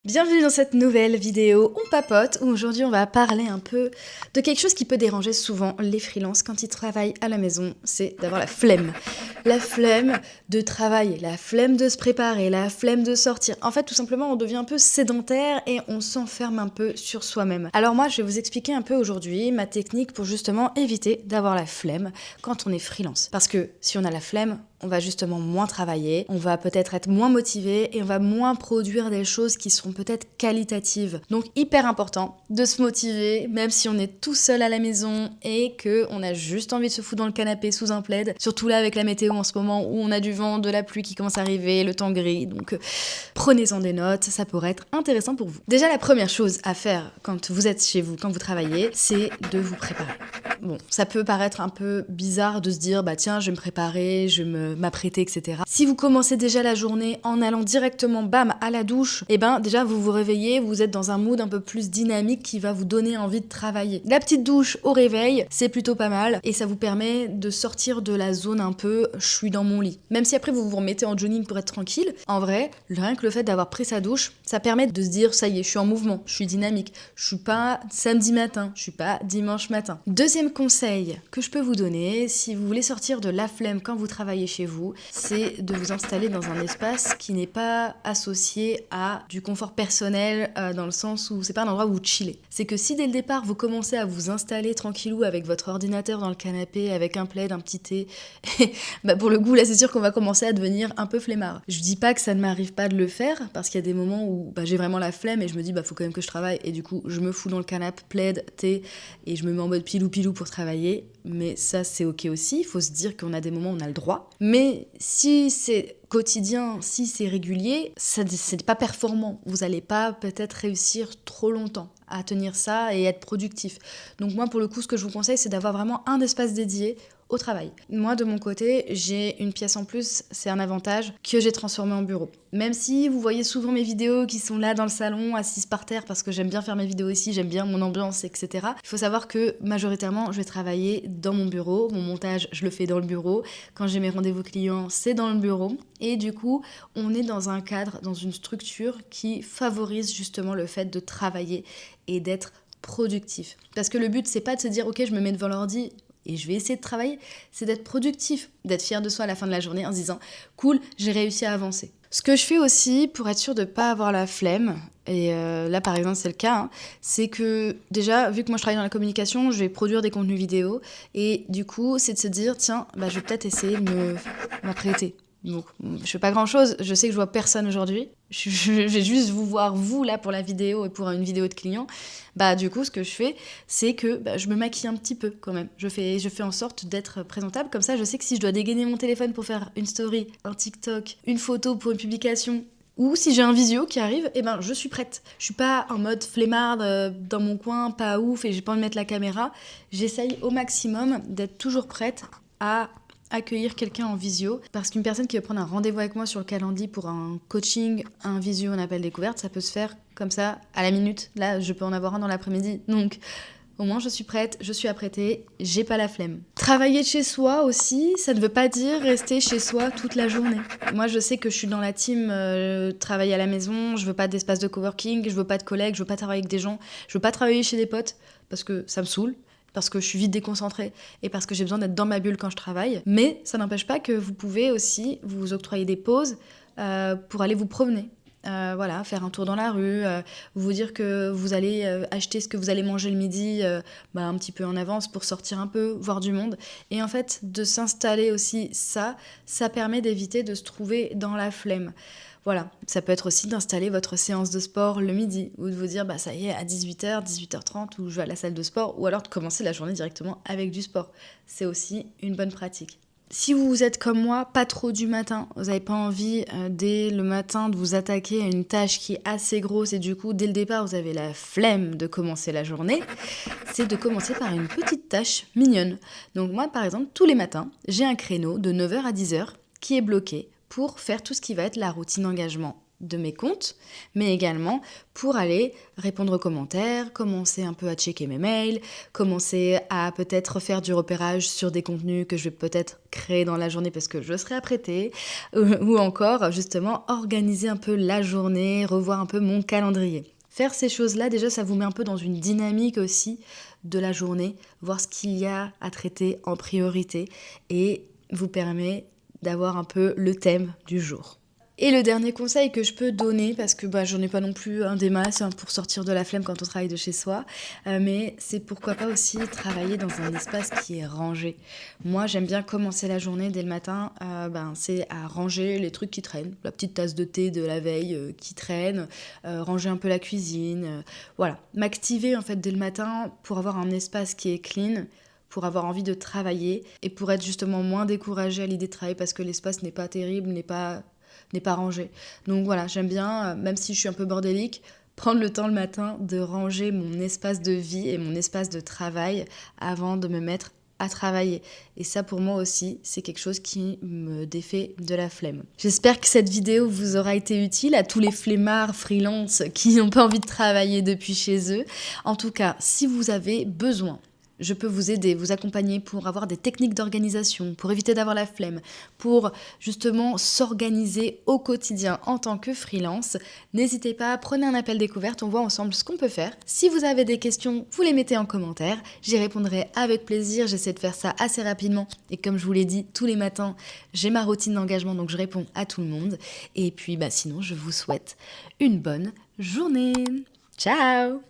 Bienvenue dans cette nouvelle vidéo On papote où aujourd'hui on va parler un peu de quelque chose qui peut déranger souvent les freelances quand ils travaillent à la maison, c'est d'avoir la flemme. La flemme de travailler, la flemme de se préparer, la flemme de sortir. En fait tout simplement on devient un peu sédentaire et on s'enferme un peu sur soi-même. Alors moi je vais vous expliquer un peu aujourd'hui ma technique pour justement éviter d'avoir la flemme quand on est freelance. Parce que si on a la flemme, on va justement moins travailler, on va peut-être être moins motivé et on va moins produire des choses qui seront peut-être qualitatives. Donc hyper important de se motiver, même si on est tout seul à la maison et qu'on a juste envie de se foutre dans le canapé sous un plaid. Surtout là avec la météo en ce moment où on a du vent, de la pluie qui commence à arriver, le temps gris. Donc prenez-en des notes, ça pourrait être intéressant pour vous. Déjà la première chose à faire quand vous êtes chez vous, quand vous travaillez, c'est de vous préparer. Bon, ça peut paraître un peu bizarre de se dire bah tiens je vais me préparer, je vais m'apprêter, etc. Si vous commencez déjà la journée en allant directement bam à la douche, et ben déjà vous vous réveillez, vous êtes dans un mood un peu plus dynamique qui va vous donner envie de travailler. La petite douche au réveil, c'est plutôt pas mal et ça vous permet de sortir de la zone un peu je suis dans mon lit. Même si après vous vous remettez en jogging pour être tranquille, en vrai, rien que le fait d'avoir pris sa douche, ça permet de se dire ça y est, je suis en mouvement, je suis dynamique, je suis pas samedi matin, je suis pas dimanche matin. Deuxième conseil que je peux vous donner, si vous voulez sortir de la flemme quand vous travaillez chez vous, c'est de vous installer dans un espace qui n'est pas associé à du confort personnel dans le sens où c'est pas un endroit où vous chillez. C'est que si dès le départ vous commencez à vous installer tranquillou avec votre ordinateur dans le canapé, avec un plaid, un petit thé, bah pour le coup là c'est sûr qu'on va commencer à devenir un peu flemmard. Je dis pas que ça ne m'arrive pas de le faire parce qu'il y a des moments où j'ai vraiment la flemme et je me dis faut quand même que je travaille et du coup je me fous dans le canapé, plaid, thé et je me mets en mode pilou pour travailler, mais ça c'est ok aussi, il faut se dire qu'on a des moments où on a le droit, mais si c'est quotidien, si c'est régulier, c'est pas performant, vous allez pas peut-être réussir trop longtemps à tenir ça et être productif. Donc moi pour le coup ce que je vous conseille c'est d'avoir vraiment un espace dédié au travail. Moi de mon côté j'ai une pièce en plus, c'est un avantage que j'ai transformé en bureau. Même si vous voyez souvent mes vidéos qui sont là dans le salon, assises par terre parce que j'aime bien faire mes vidéos ici, j'aime bien mon ambiance, etc. Il faut savoir que majoritairement je vais travailler dans mon bureau, mon montage je le fais dans le bureau, quand j'ai mes rendez-vous clients c'est dans le bureau et du coup on est dans un cadre, dans une structure qui favorise justement le fait de travailler et d'être productif. Parce que le but c'est pas de se dire ok je me mets devant l'ordi et je vais essayer de travailler, c'est d'être productif, d'être fier de soi à la fin de la journée en se disant cool, j'ai réussi à avancer. Ce que je fais aussi pour être sûre de ne pas avoir la flemme, et là par exemple c'est le cas, c'est que déjà vu que moi je travaille dans la communication, je vais produire des contenus vidéo et du coup c'est de se dire tiens je vais peut-être essayer de m'apprêter. Donc je fais pas grand chose, je sais que je vois personne aujourd'hui, je vais juste vous voir vous là pour la vidéo et pour une vidéo de client. Du coup ce que je fais c'est que je me maquille un petit peu quand même, je fais en sorte d'être présentable, comme ça je sais que si je dois dégainer mon téléphone pour faire une story, un TikTok, une photo pour une publication ou si j'ai un visio qui arrive, je suis prête. Je suis pas en mode flemmarde dans mon coin, pas ouf et j'ai pas envie de mettre la caméra. J'essaye au maximum d'être toujours prête à accueillir quelqu'un en visio, parce qu'une personne qui veut prendre un rendez-vous avec moi sur le calendrier pour un coaching, un visio, un appel découverte, ça peut se faire comme ça à la minute. Là, je peux en avoir un dans l'après-midi. Donc, au moins, je suis prête, je suis apprêtée, j'ai pas la flemme. Travailler de chez soi aussi, ça ne veut pas dire rester chez soi toute la journée. Moi, je sais que je suis dans la team travailler à la maison, je veux pas d'espace de coworking, je veux pas de collègues, je veux pas travailler avec des gens, je veux pas travailler chez des potes, parce que ça me saoule. Parce que je suis vite déconcentrée et parce que j'ai besoin d'être dans ma bulle quand je travaille. Mais ça n'empêche pas que vous pouvez aussi vous octroyer des pauses pour aller vous promener. Faire un tour dans la rue, vous dire que vous allez acheter ce que vous allez manger le midi un petit peu en avance pour sortir un peu, voir du monde. Et en fait, de s'installer aussi ça permet d'éviter de se trouver dans la flemme. Voilà, ça peut être aussi d'installer votre séance de sport le midi, ou de vous dire ça y est, à 18h, 18h30, ou je vais à la salle de sport, ou alors de commencer la journée directement avec du sport. C'est aussi une bonne pratique. Si vous êtes comme moi, pas trop du matin, vous n'avez pas envie dès le matin de vous attaquer à une tâche qui est assez grosse et du coup, dès le départ, vous avez la flemme de commencer la journée, c'est de commencer par une petite tâche mignonne. Donc moi, par exemple, tous les matins, j'ai un créneau de 9h à 10h qui est bloqué pour faire tout ce qui va être la routine d'engagement de mes comptes, mais également pour aller répondre aux commentaires, commencer un peu à checker mes mails, commencer à peut-être faire du repérage sur des contenus que je vais peut-être créer dans la journée parce que je serai apprêtée, ou encore justement organiser un peu la journée, revoir un peu mon calendrier. Faire ces choses-là, déjà, ça vous met un peu dans une dynamique aussi de la journée, voir ce qu'il y a à traiter en priorité et vous permet d'avoir un peu le thème du jour. Et le dernier conseil que je peux donner, parce que j'en ai pas non plus un des masses pour sortir de la flemme quand on travaille de chez soi, mais c'est pourquoi pas aussi travailler dans un espace qui est rangé. Moi, j'aime bien commencer la journée dès le matin, c'est à ranger les trucs qui traînent, la petite tasse de thé de la veille qui traîne, ranger un peu la cuisine, voilà, m'activer en fait dès le matin pour avoir un espace qui est clean, pour avoir envie de travailler et pour être justement moins découragée à l'idée de travailler parce que l'espace n'est pas terrible, n'est pas rangé. Donc voilà, j'aime bien, même si je suis un peu bordélique, prendre le temps le matin de ranger mon espace de vie et mon espace de travail avant de me mettre à travailler. Et ça, pour moi aussi, c'est quelque chose qui me défait de la flemme. J'espère que cette vidéo vous aura été utile à tous les flemmards freelance qui n'ont pas envie de travailler depuis chez eux. En tout cas, si vous avez besoin, je peux vous aider, vous accompagner pour avoir des techniques d'organisation, pour éviter d'avoir la flemme, pour justement s'organiser au quotidien en tant que freelance. N'hésitez pas, prenez un appel découverte, on voit ensemble ce qu'on peut faire. Si vous avez des questions, vous les mettez en commentaire, j'y répondrai avec plaisir, j'essaie de faire ça assez rapidement. Et comme je vous l'ai dit, tous les matins, j'ai ma routine d'engagement, donc je réponds à tout le monde. Et puis sinon, je vous souhaite une bonne journée. Ciao!